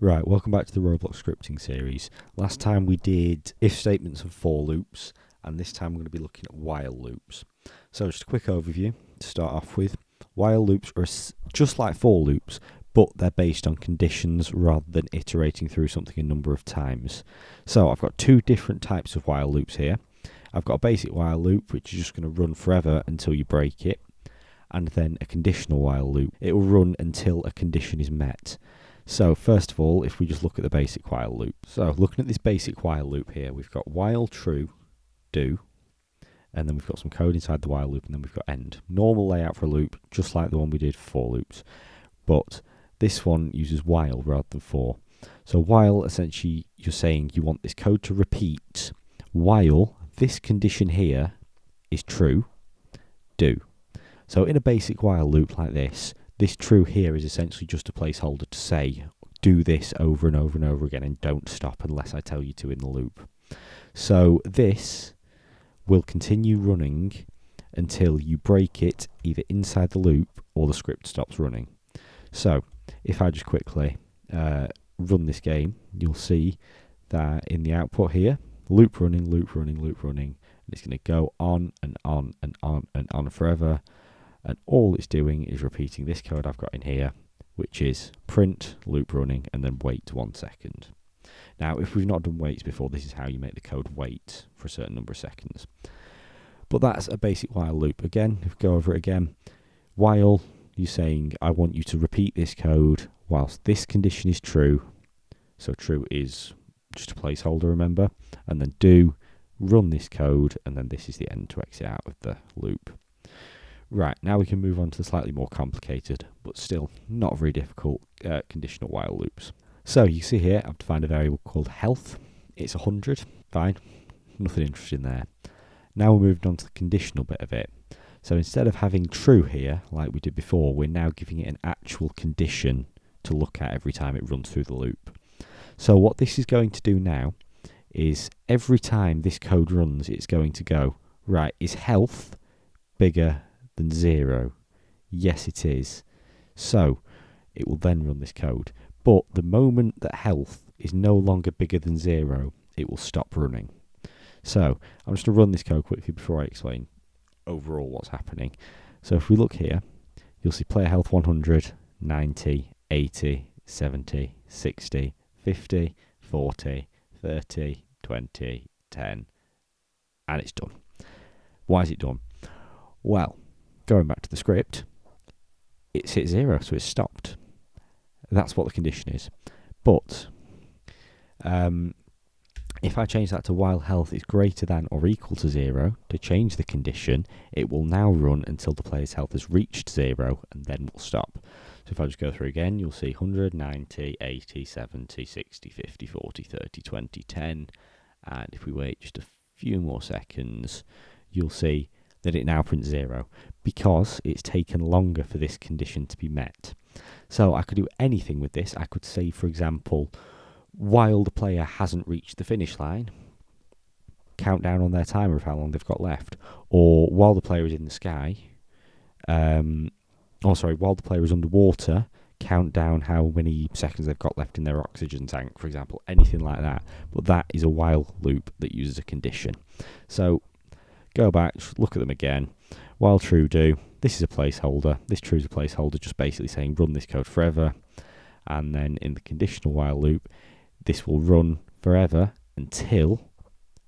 Right, welcome back to the Roblox Scripting series. Last time we did if statements and for loops, and this time we're going to be looking at while loops. So just a quick overview to start off with. While loops are just like for loops, but they're based on conditions rather than iterating through something a number of times. So I've got two different types of while loops here. I've got a basic while loop, which is just going to run forever until you break it, and then a conditional while loop. It will run until a condition is met. So first of all, if we just look at the basic while loop. So looking at this basic while loop here, we've got while true, do, and then we've got some code inside the while loop, and then we've got end. Normal layout for a loop, just like the one we did for for loops. But this one uses while rather than for. So while, essentially, you're saying you want this code to repeat while this condition here is true, do. So in a basic while loop like this true here is essentially just a placeholder to say, do this over and over and over again and don't stop unless I tell you to in the loop. So this will continue running until you break it either inside the loop or the script stops running. So if I just quickly run this game, you'll see that in the output here, loop running, loop running, loop running, and it's going to go on and on and on and on forever. And all it's doing is repeating this code I've got in here, which is print, loop running, and then wait 1 second. Now, if we've not done waits before, this is how you make the code wait for a certain number of seconds. But that's a basic while loop. Again, if we go over it again, while you're saying, I want you to repeat this code whilst this condition is true. So true is just a placeholder, remember? And then do, run this code, and then this is the end to exit out of the loop. Right, now we can move on to the slightly more complicated, but still not very difficult, conditional while loops. So you see here, I've defined a variable called health. It's 100, fine, nothing interesting there. Now we're moving on to the conditional bit of it. So instead of having true here, like we did before, we're now giving it an actual condition to look at every time it runs through the loop. So what this is going to do now is every time this code runs, it's going to go, right, is health bigger than 0? Yes, it is. So it will then run this code. But the moment that health is no longer bigger than 0, it will stop running. So I'm just going to run this code quickly before I explain overall what's happening. So if we look here, you'll see player health 100, 90, 80, 70, 60, 50, 40, 30, 20, 10, and it's done. Why is it done? Well, going back to the script, it's hit 0, so it's stopped. That's what the condition is. But if I change that to while health is greater than or equal to 0, to change the condition, it will now run until the player's health has reached 0 and then will stop. So if I just go through again, you'll see 100, 90, 80, 70, 60, 50, 40, 30, 20, 10. And if we wait just a few more seconds, you'll see that it now prints 0 because it's taken longer for this condition to be met. So I could do anything with this. I could say, for example, while the player hasn't reached the finish line, count down on their timer of how long they've got left. Or while the player is in the sky, while the player is underwater, count down how many seconds they've got left in their oxygen tank, for example, anything like that. But that is a while loop that uses a condition. So go back, look at them again. While true, do. This is a placeholder. This true is a placeholder, just basically saying run this code forever. And then in the conditional while loop, this will run forever until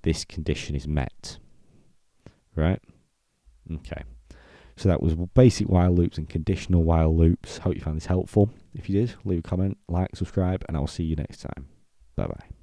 this condition is met. Right? Okay. So that was basic while loops and conditional while loops. Hope you found this helpful. If you did, leave a comment, like, subscribe, and I'll see you next time. Bye-bye.